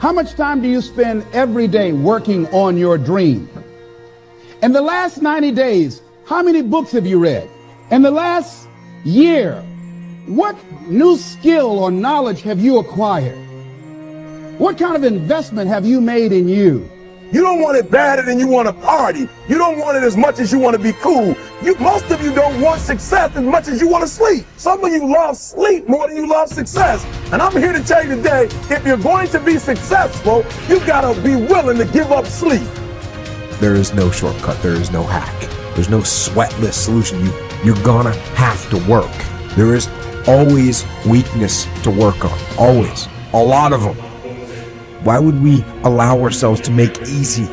How much time do you spend every day working on your dream? In the last 90 days, how many books have you read? In the last year, what new skill or knowledge have you acquired? What kind of investment have you made in you? You don't want it badder than you want to party. You don't want it as much as you want to be cool. Most of you don't want success as much as you want to sleep. Some of you love sleep more than you love success. And I'm here to tell you today, if you're going to be successful, you gotta be willing to give up sleep. There is no shortcut. There is no hack. There's no sweatless solution. You're gonna have to work. There is always weakness to work on. Always. A lot of them. Why would we allow ourselves to make easy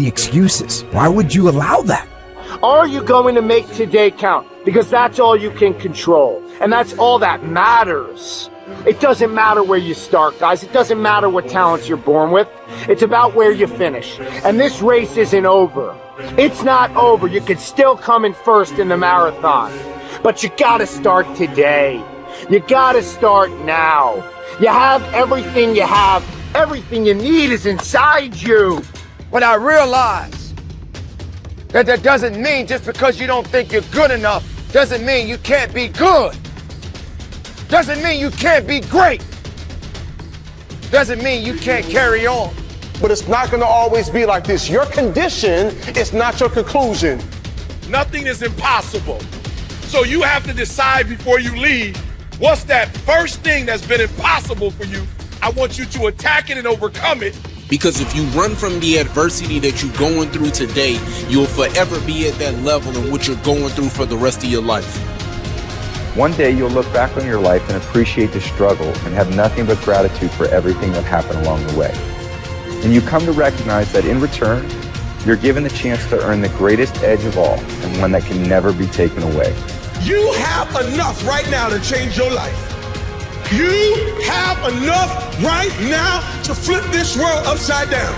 excuses? Why would you allow that? Are you going to make today count? Because that's all you can control. And that's all that matters. It doesn't matter where you start, guys. It doesn't matter what talents you're born with. It's about where you finish. And this race isn't over. It's not over. You could still come in first in the marathon. But you gotta start today. You gotta start now. You have everything you have. Everything you need is inside you. But I realize that doesn't mean just because you don't think you're good enough, doesn't mean you can't be good. Doesn't mean you can't be great. Doesn't mean you can't carry on. But it's not gonna always be like this. Your condition is not your conclusion. Nothing is impossible. So you have to decide before you leave, what's that first thing that's been impossible for you? I want you to attack it and overcome it. Because if you run from the adversity that you're going through today, you'll forever be at that level in which you're going through for the rest of your life. One day you'll look back on your life and appreciate the struggle and have nothing but gratitude for everything that happened along the way. And you come to recognize that in return, you're given the chance to earn the greatest edge of all, and one that can never be taken away. You have enough right now to change your life. You have enough right now to flip this world upside down.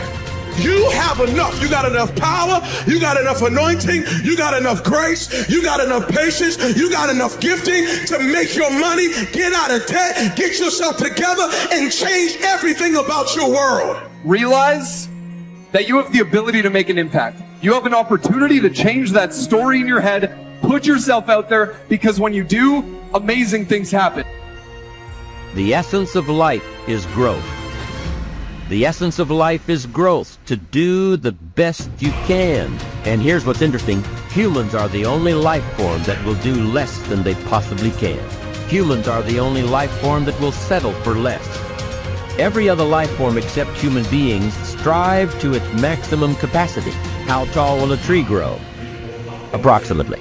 You have enough. You got enough power. You got enough anointing. You got enough grace. You got enough patience. You got enough gifting to make your money, get out of debt, get yourself together, and change everything about your world. Realize that you have the ability to make an impact. You have an opportunity to change that story in your head. Put yourself out there, because when you do, amazing things happen. The essence of life is growth. The essence of life is growth, to do the best you can. And here's what's interesting. Humans are the only life form that will do less than they possibly can. Humans are the only life form that will settle for less. Every other life form except human beings strive to its maximum capacity. How tall will a tree grow? Approximately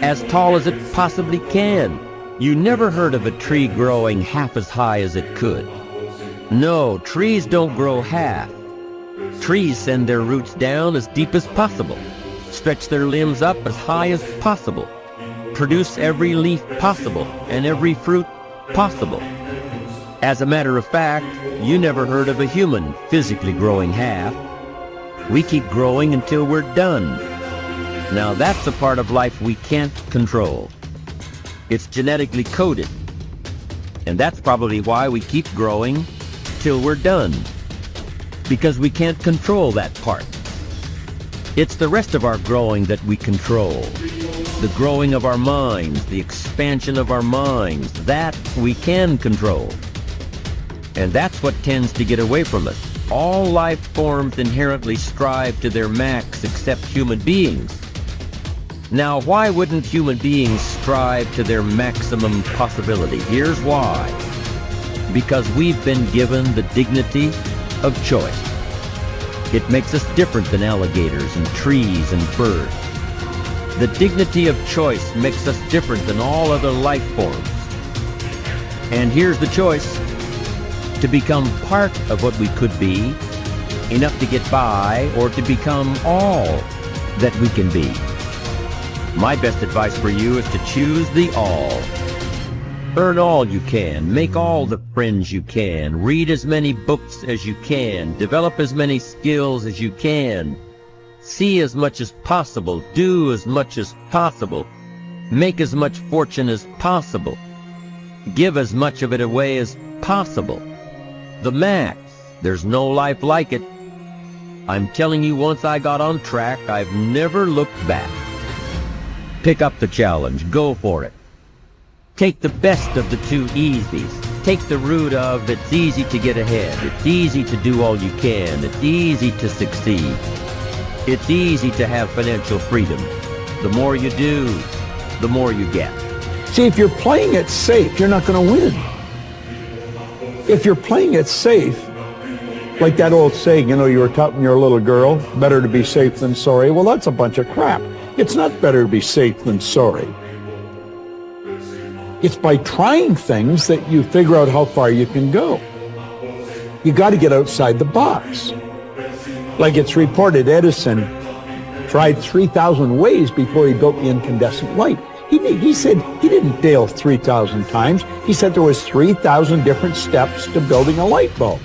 as tall as it possibly can. You never heard of a tree growing half as high as it could. No, trees don't grow half. Trees send their roots down as deep as possible, stretch their limbs up as high as possible, produce every leaf possible and every fruit possible. As a matter of fact, you never heard of a human physically growing half. We keep growing until we're done. Now that's a part of life we can't control. It's genetically coded. And that's probably why we keep growing till we're done. Because we can't control that part. It's the rest of our growing that we control. The growing of our minds, the expansion of our minds, that we can control. And that's what tends to get away from us. All life forms inherently strive to their max except human beings. Now, why wouldn't human beings strive to their maximum possibility? Here's why. Because we've been given the dignity of choice. It makes us different than alligators and trees and birds. The dignity of choice makes us different than all other life forms. And here's the choice: to become part of what we could be, enough to get by, or to become all that we can be. My best advice for you is to choose the all. Earn all you can, make all the friends you can, read as many books as you can, develop as many skills as you can, see as much as possible, do as much as possible, make as much fortune as possible, give as much of it away as possible. The max. There's no life like it. I'm telling you, once I got on track, I've never looked back. Pick up the challenge. Go for it. Take the best of the two easies. Take the route of it's easy to get ahead. It's easy to do all you can. It's easy to succeed. It's easy to have financial freedom. The more you do, the more you get. See, if you're playing it safe, you're not going to win. If you're playing it safe, like that old saying, you know, you were taught when you're a little girl, better to be safe than sorry. Well, that's a bunch of crap. It's not better to be safe than sorry. It's by trying things that you figure out how far you can go. You got to get outside the box. Like it's reported, Edison tried 3,000 ways before he built the incandescent light. He said he didn't fail 3,000 times. He said there was 3,000 different steps to building a light bulb.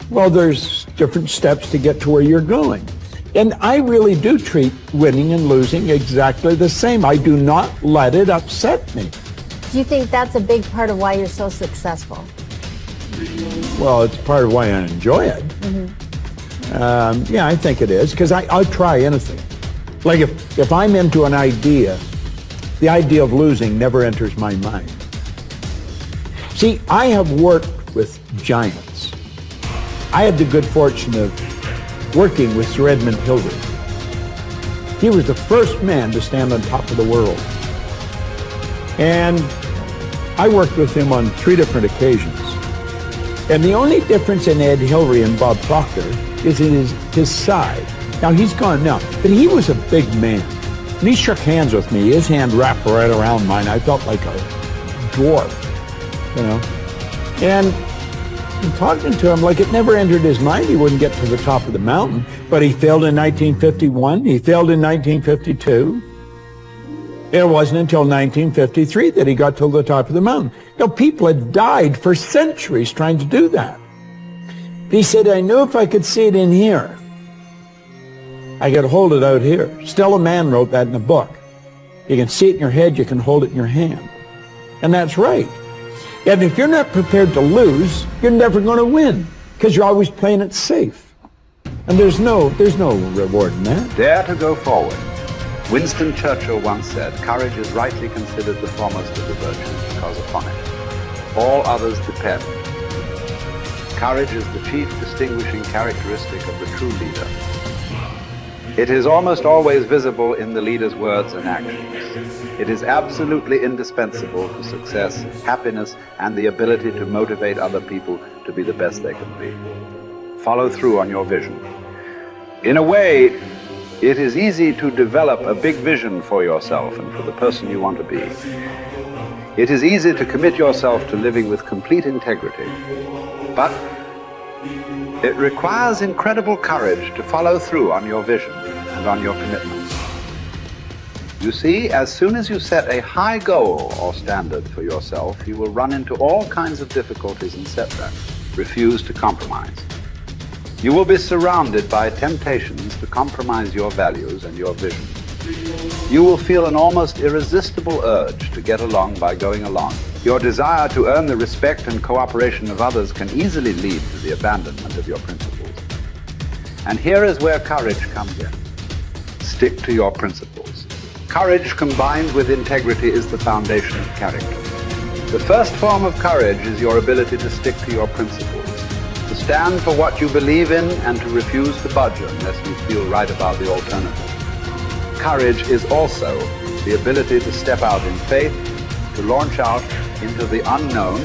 Well, there's different steps to get to where you're going. And I really do treat winning and losing exactly the same. I do not let it upset me. Do you think that's a big part of why you're so successful? Well, it's part of why I enjoy it. Yeah, I think it is, because I'll try anything. Like if I'm into an idea, the idea of losing never enters my mind. See, I have worked with giants. I had the good fortune of working with Sir Edmund Hillary. He was the first man to stand on top of the world. And I worked with him on 3 different occasions. And the only difference in Ed Hillary and Bob Proctor is in his side. Now, he's gone now, but he was a big man. And he shook hands with me. His hand wrapped right around mine. I felt like a dwarf, you know. And talking to him, like it never entered his mind he wouldn't get to the top of the mountain. But he failed in 1951. He failed in 1952. It wasn't until 1953 that he got to the top of the mountain. Now, people had died for centuries trying to do that. He said, I knew if I could see it in here, I could hold it out here. Stella Mann wrote that in a book. You can see it in your head, you can hold it in your hand. And that's right. And if you're not prepared to lose, you're never going to win, because you're always playing it safe. And there's no reward in that. Dare to go forward. Winston Churchill once said, courage is rightly considered the foremost of the virtues, because upon it all others depend. Courage is the chief distinguishing characteristic of the true leader. It is almost always visible in the leader's words and actions. It is absolutely indispensable to success, happiness, and the ability to motivate other people to be the best they can be. Follow through on your vision. In a way, it is easy to develop a big vision for yourself and for the person you want to be. It is easy to commit yourself to living with complete integrity. But it requires incredible courage to follow through on your vision and on your commitments. You see, as soon as you set a high goal or standard for yourself, you will run into all kinds of difficulties and setbacks. Refuse to compromise. You will be surrounded by temptations to compromise your values and your vision. You will feel an almost irresistible urge to get along by going along. Your desire to earn the respect and cooperation of others can easily lead to the abandonment of your principles. And here is where courage comes in. Stick to your principles. Courage combined with integrity is the foundation of character. The first form of courage is your ability to stick to your principles, to stand for what you believe in and to refuse to budge unless you feel right about the alternative. Courage is also the ability to step out in faith, to launch out into the unknown,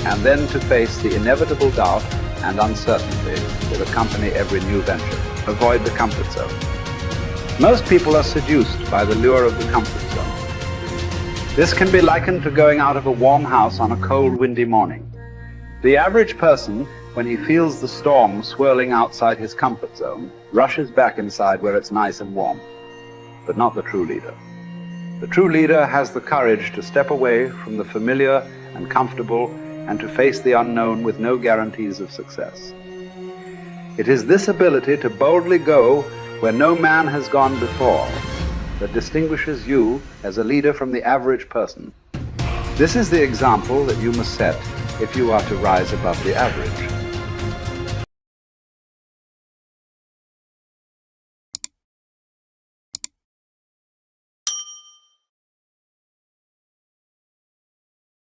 and then to face the inevitable doubt and uncertainty that accompany every new venture. Avoid the comfort zone. Most people are seduced by the lure of the comfort zone. This can be likened to going out of a warm house on a cold, windy morning. The average person, when he feels the storm swirling outside his comfort zone, rushes back inside where it's nice and warm. But not the true leader. The true leader has the courage to step away from the familiar and comfortable and to face the unknown with no guarantees of success. It is this ability to boldly go where no man has gone before that distinguishes you as a leader from the average person. This is the example that you must set if you are to rise above the average.